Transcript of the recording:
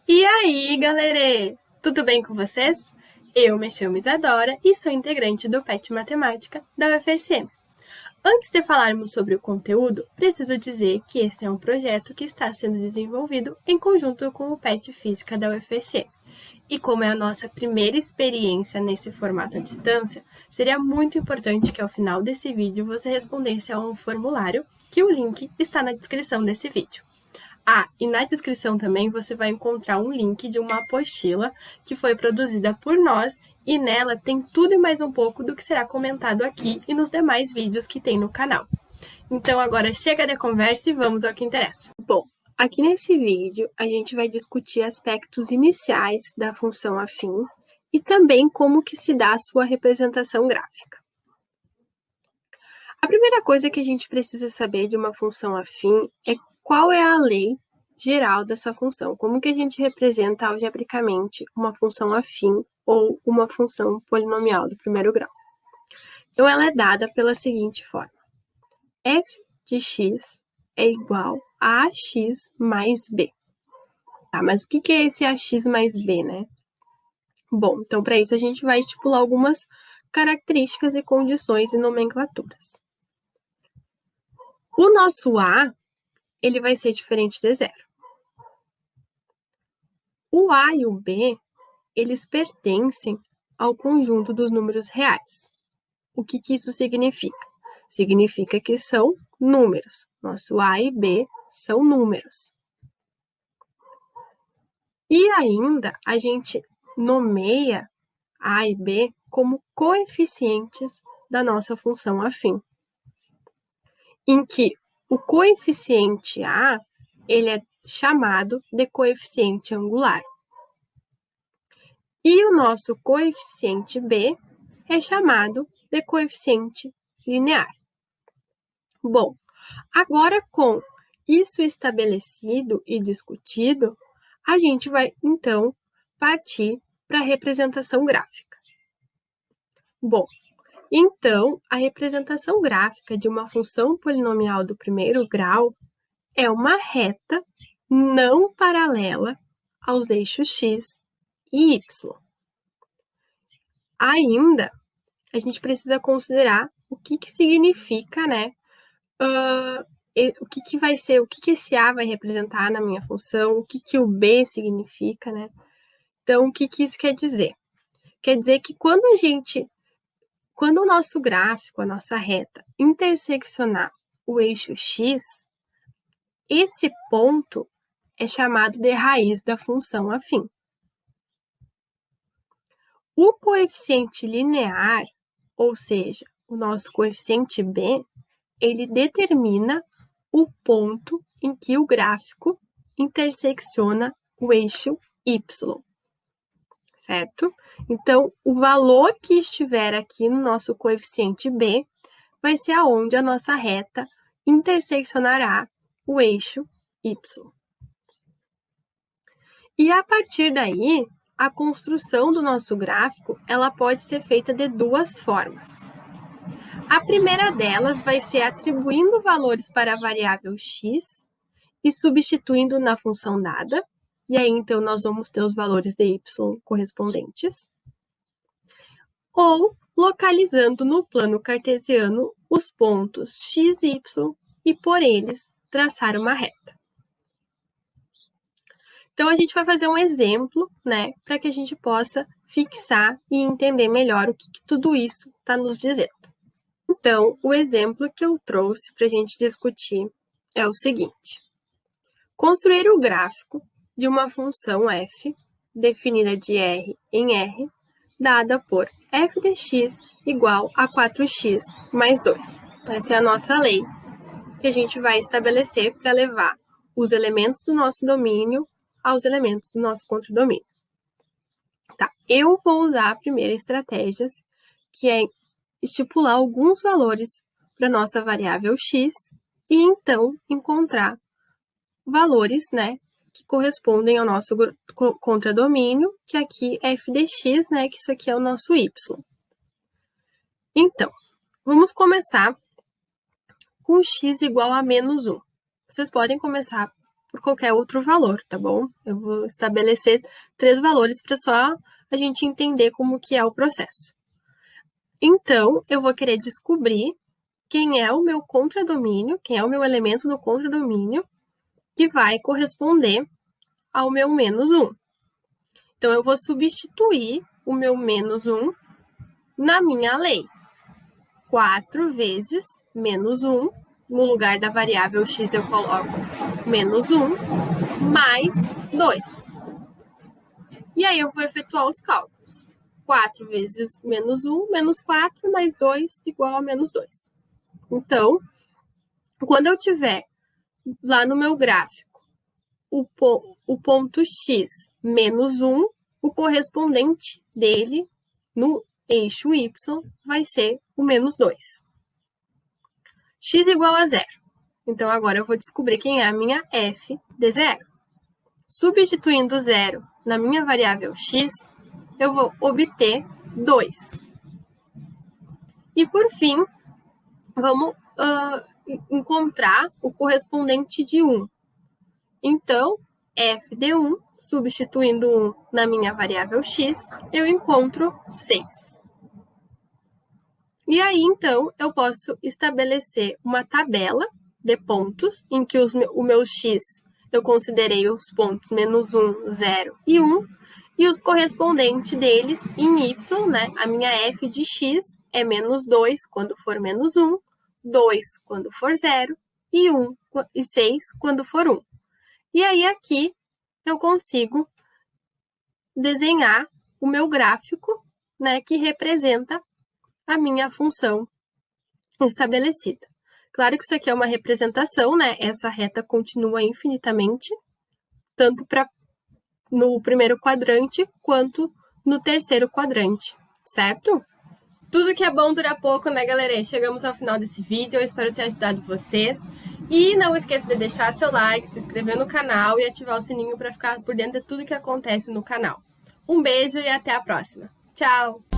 E aí, galera! Tudo bem com vocês? Eu me chamo Isadora e sou integrante do PET Matemática da UFSM. Antes de falarmos sobre o conteúdo, preciso dizer que esse é um projeto que está sendo desenvolvido em conjunto com o PET Física da UFSM. E como é a nossa primeira experiência nesse formato à distância, seria muito importante que ao final desse vídeo você respondesse a um formulário, que o link está na descrição desse vídeo. E na descrição também você vai encontrar um link de uma apostila que foi produzida por nós e nela tem tudo e mais um pouco do que será comentado aqui e nos demais vídeos que tem no canal. Então agora chega de conversa e vamos ao que interessa. Bom, aqui nesse vídeo a gente vai discutir aspectos iniciais da função afim e também como que se dá a sua representação gráfica. A primeira coisa que a gente precisa saber de uma função afim é qual é a lei geral dessa função, como que a gente representa algebricamente uma função afim ou uma função polinomial do primeiro grau. Então, ela é dada pela seguinte forma. f de x é igual a ax mais b. Mas o que é esse ax mais b, né? Bom, então para isso a gente vai estipular algumas características e condições e nomenclaturas. O nosso a, ele vai ser diferente de zero. O a e o b, eles pertencem ao conjunto dos números reais. O que isso significa? Significa que são números. Nosso a e b são números. E ainda, a gente nomeia a e b como coeficientes da nossa função afim, em que o coeficiente a, ele é chamado de coeficiente angular. E o nosso coeficiente b é chamado de coeficiente linear. Bom, agora com isso estabelecido e discutido, a gente vai, então, partir para a representação gráfica. Bom, então, a representação gráfica de uma função polinomial do primeiro grau é uma reta não paralela aos eixos x e y. Ainda, a gente precisa considerar o que significa, né? O que vai ser, o que esse A vai representar na minha função, o que o B significa, né? Então, o que isso quer dizer? Quer dizer que quando o nosso gráfico, a nossa reta, interseccionar o eixo X, esse ponto é chamado de raiz da função afim. O coeficiente linear, ou seja, o nosso coeficiente B, ele determina o ponto em que o gráfico intersecciona o eixo Y, certo? Então, o valor que estiver aqui no nosso coeficiente B vai ser aonde a nossa reta interseccionará o eixo Y. E a partir daí, a construção do nosso gráfico, ela pode ser feita de duas formas. A primeira delas vai ser atribuindo valores para a variável x e substituindo na função dada. E aí, então, nós vamos ter os valores de y correspondentes. Ou localizando no plano cartesiano os pontos x e y e, por eles, traçar uma reta. Então, a gente vai fazer um exemplo, né, para que a gente possa fixar e entender melhor o que tudo isso está nos dizendo. Então, o exemplo que eu trouxe para a gente discutir é o seguinte. Construir o gráfico de uma função f, definida de R em R, dada por f de x igual a 4x mais 2. Essa é a nossa lei que a gente vai estabelecer para levar os elementos do nosso domínio aos elementos do nosso contradomínio. Eu vou usar a primeira estratégia, que é estipular alguns valores para nossa variável x e, então, encontrar valores, né, que correspondem ao nosso contradomínio, que aqui é f de x, né, que isso aqui é o nosso y. Então, vamos começar com x igual a menos 1. Vocês podem começar por qualquer outro valor, tá bom? Eu vou estabelecer 3 valores para só a gente entender como que é o processo. Então, eu vou querer descobrir quem é o meu contradomínio, quem é o meu elemento do contradomínio, que vai corresponder ao meu menos 1. Então, eu vou substituir o meu menos 1 na minha lei. 4 vezes menos 1, no lugar da variável x eu coloco menos 1, mais 2. E aí eu vou efetuar os cálculos. 4 vezes menos 1, menos 4, mais 2, igual a menos 2. Então, quando eu tiver lá no meu gráfico o ponto x menos 1, o correspondente dele no eixo y vai ser o menos 2. X igual a 0. Então, agora eu vou descobrir quem é a minha f de 0. Substituindo 0 na minha variável x, eu vou obter 2. E, por fim, vamos encontrar o correspondente de 1. Então, f de 1, substituindo 1 na minha variável x, eu encontro 6. E aí, então, eu posso estabelecer uma tabela de pontos em que o meu x, eu considerei os pontos menos 1, 0 e 1, e os correspondentes deles em y, né? A minha f de x é menos 2 quando for menos 1, 2 quando for 0 e 6 quando for 1. E aí, aqui, eu consigo desenhar o meu gráfico, né, que representa a minha função estabelecida. Claro que isso aqui é uma representação, né? Essa reta continua infinitamente, tanto no primeiro quadrante quanto no terceiro quadrante, certo? Tudo que é bom dura pouco, né, galera? Chegamos ao final desse vídeo, eu espero ter ajudado vocês. E não esqueça de deixar seu like, se inscrever no canal e ativar o sininho para ficar por dentro de tudo que acontece no canal. Um beijo e até a próxima. Tchau!